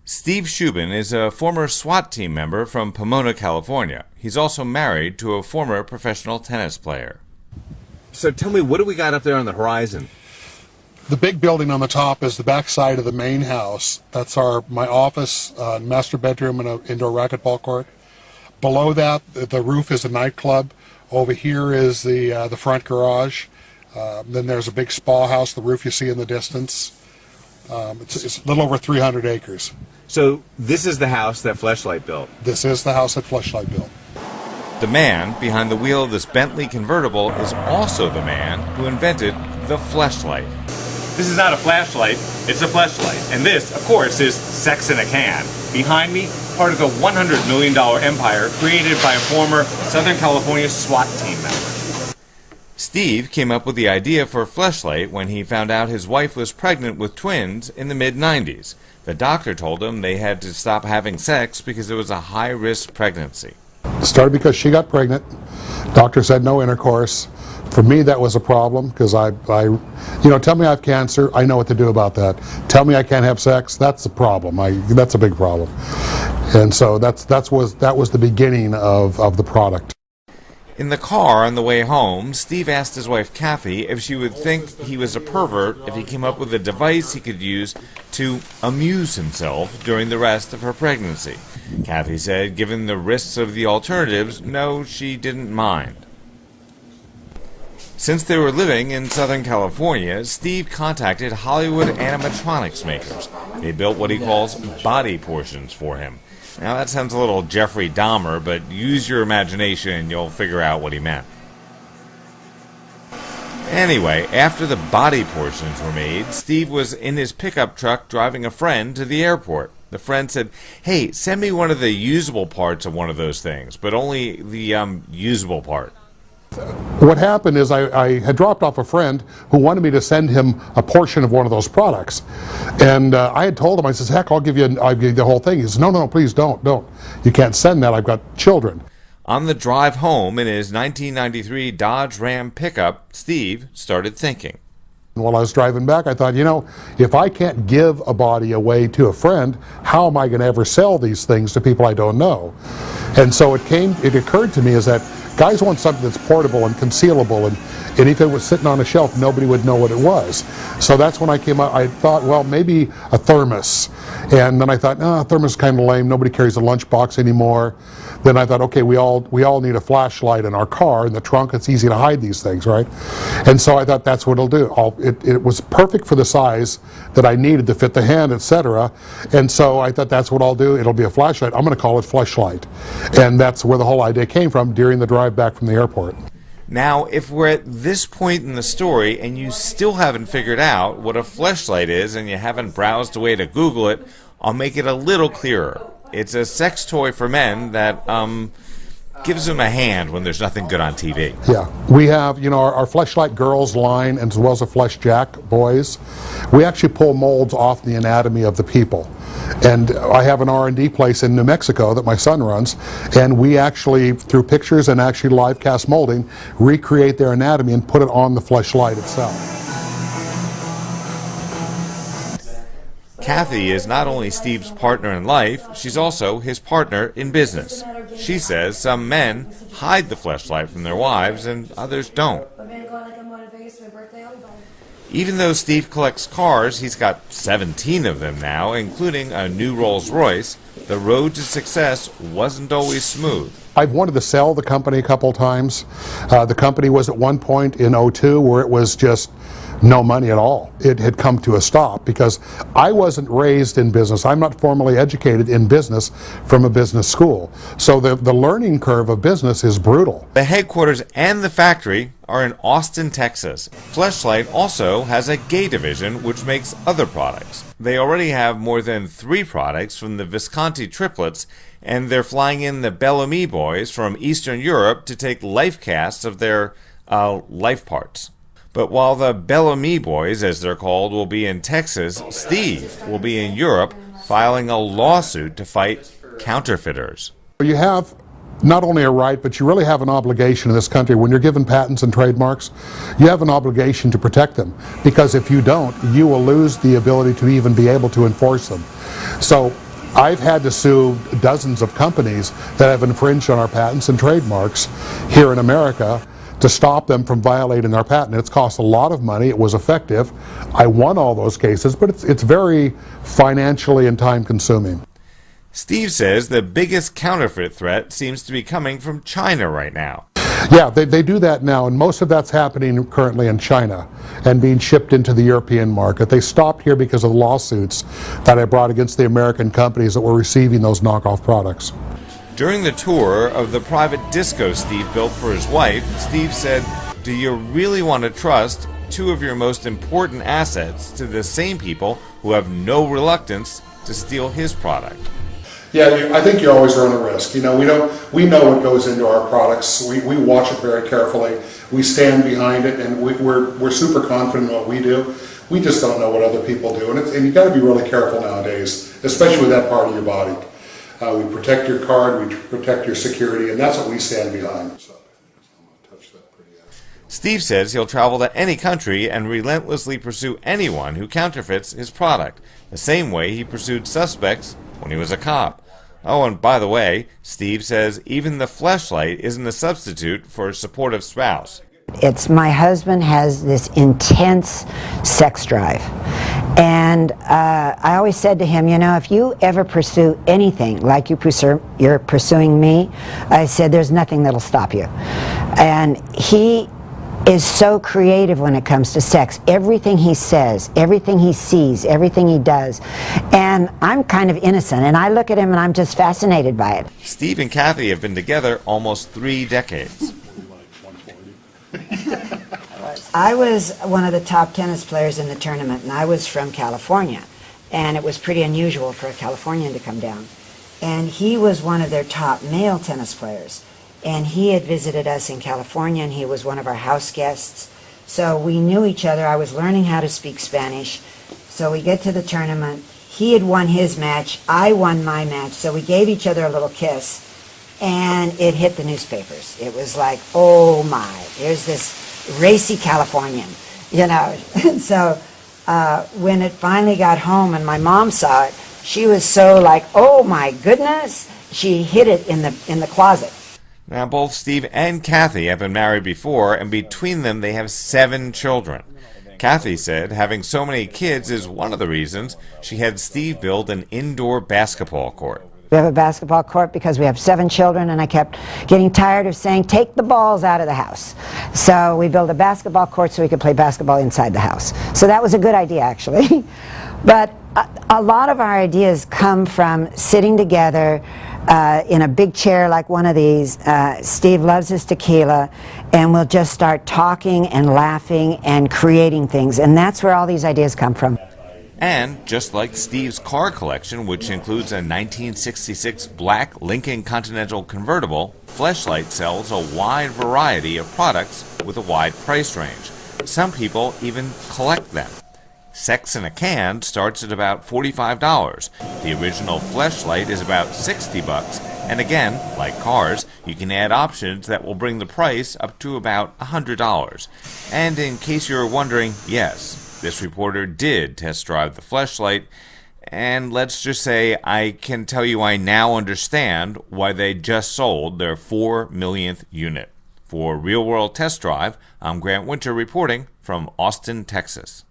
Steve Shubin is a former SWAT team member from Pomona, California. He's also married to a former professional tennis player. So tell me, what do we got up there on the horizon? The big building on the top is the back side of the main house. That's my office, master bedroom, and an indoor racquetball court. Below that, the roof is a nightclub. Over here is the front garage. Then there's a big spa house, the roof you see in the distance. It's a little over 300 acres. So this is the house that Fleshlight built? This is the house that Fleshlight built. The man behind the wheel of this Bentley convertible is also the man who invented the Fleshlight. This is not a flashlight, it's a Fleshlight. And this, of course, is sex in a can. Behind me, part of a $100 million empire created by a former Southern California SWAT team member. Steve came up with the idea for Fleshlight when he found out his wife was pregnant with twins in the mid-90s. The doctor told him they had to stop having sex because it was a high-risk pregnancy. It started because she got pregnant. Doctor said no intercourse. For me, that was a problem because tell me I have cancer, I know what to do about that. Tell me I can't have sex, that's a problem. That's a big problem. And so that was the beginning of the product. In the car on the way home, Steve asked his wife Kathy if she would think he was a pervert if he came up with a device he could use to amuse himself during the rest of her pregnancy. Kathy said, given the risks of the alternatives, no, she didn't mind. Since they were living in Southern California, Steve contacted Hollywood animatronics makers. They built what he calls body portions for him. Now that sounds a little Jeffrey Dahmer, but use your imagination and you'll figure out what he meant. Anyway, after the body portions were made, Steve was in his pickup truck driving a friend to the airport. The friend said, "Hey, send me one of the usable parts of one of those things, but only the usable part." What happened is I had dropped off a friend who wanted me to send him a portion of one of those products. And I had told him, I said, heck, I'll give you the whole thing. He said, no, please don't. You can't send that. I've got children. On the drive home in his 1993 Dodge Ram pickup, Steve started thinking. While I was driving back, I thought, if I can't give a body away to a friend, how am I going to ever sell these things to people I don't know? And so it occurred to me is that guys want something that's portable and concealable, and if it was sitting on a shelf, nobody would know what it was. So that's when I came out. I thought, well, maybe a thermos. And then I thought, no, a thermos is kind of lame. Nobody carries a lunchbox anymore. Then I thought, okay, we all need a flashlight in our car. In the trunk, it's easy to hide these things, right? And so I thought that's what it'll do. It was perfect for the size that I needed to fit the hand, etc. And so I thought that's what I'll do. It'll be a flashlight. I'm going to call it Fleshlight. And that's where the whole idea came from during the drive back from the airport. Now, if we're at this point in the story and you still haven't figured out what a Fleshlight is and you haven't browsed a way to Google it, I'll make it a little clearer. It's a sex toy for men that gives them a hand when there's nothing good on TV. Yeah, we have our Fleshlight girls line as well as a Flesh Jack boys. We actually pull molds off the anatomy of the people. And I have an R&D place in New Mexico that my son runs, and we actually, through pictures and actually live cast molding, recreate their anatomy and put it on the Fleshlight itself. Kathy is not only Steve's partner in life, she's also his partner in business. She says some men hide the Fleshlight from their wives and others don't. Even though Steve collects cars, he's got 17 of them now, including a new Rolls Royce. The road to success wasn't always smooth. I've wanted to sell the company a couple times. The company was at one point in '02 where it was just no money at all. It had come to a stop because I wasn't raised in business. I'm not formally educated in business from a business school. So the learning curve of business is brutal. The headquarters and the factory are in Austin, Texas. Fleshlight also has a gay division which makes other products. They already have more than 3 products from the Visconti triplets, and they're flying in the Bellamy boys from Eastern Europe to take life casts of their life parts. But while the Bellamy boys, as they're called, will be in Texas, Steve will be in Europe filing a lawsuit to fight counterfeiters. You have not only a right, but you really have an obligation in this country. When you're given patents and trademarks, you have an obligation to protect them. Because if you don't, you will lose the ability to even be able to enforce them. So I've had to sue dozens of companies that have infringed on our patents and trademarks here in America to stop them from violating our patent. It's cost a lot of money. It was effective. I won all those cases, but it's very financially and time consuming. Steve says the biggest counterfeit threat seems to be coming from China right now. Yeah, they do that now, and most of that's happening currently in China and being shipped into the European market. They stopped here because of the lawsuits that I brought against the American companies that were receiving those knockoff products. During the tour of the private disco Steve built for his wife, Steve said, "Do you really want to trust two of your most important assets to the same people who have no reluctance to steal his product?" Yeah, I think you always run a risk. You know, we know what goes into our products. We watch it very carefully. We stand behind it, and we're super confident in what we do. We just don't know what other people do, and you got to be really careful nowadays, especially with that part of your body. We protect your card, we protect your security, and that's what we stand behind. So, Steve says he'll travel to any country and relentlessly pursue anyone who counterfeits his product, the same way he pursued suspects when he was a cop. Oh, and by the way, Steve says even the Fleshlight isn't a substitute for a supportive spouse. It's my husband has this intense sex drive. And I always said to him, you know, if you ever pursue anything like you're pursuing me, I said, there's nothing that'll stop you. And he is so creative when it comes to sex. Everything he says, everything he sees, everything he does. And I'm kind of innocent, and I look at him and I'm just fascinated by it. Steve and Kathy have been together almost 3 decades. I was one of the top tennis players in the tournament, and I was from California. And it was pretty unusual for a Californian to come down. And he was one of their top male tennis players. And he had visited us in California, and he was one of our house guests. So we knew each other. I was learning how to speak Spanish. So we get to the tournament. He had won his match. I won my match. So we gave each other a little kiss. And it hit the newspapers. It was like, oh my, here's this racy Californian, you know. And so when it finally got home and my mom saw it, she was so like, oh my goodness. She hid it in the closet. Now, both Steve and Kathy have been married before, and between them they have 7 children. Kathy said having so many kids is one of the reasons she had Steve build an indoor basketball court. We have a basketball court because we have 7 children, and I kept getting tired of saying, take the balls out of the house. So we built a basketball court so we could play basketball inside the house. So that was a good idea, actually. But a lot of our ideas come from sitting together in a big chair like one of these. Steve loves his tequila, and we'll just start talking and laughing and creating things. And that's where all these ideas come from. And just like Steve's car collection, which includes a 1966 black Lincoln Continental convertible, Fleshlight sells a wide variety of products with a wide price range. Some people even collect them. Sex in a Can starts at about $45. The original Fleshlight is about $60. And again, like cars, you can add options that will bring the price up to about $100. And in case you're wondering, yes, this reporter did test drive the Fleshlight, and let's just say I can tell you I now understand why they just sold their 4 millionth unit. For Real World Test Drive, I'm Grant Winter reporting from Austin, Texas.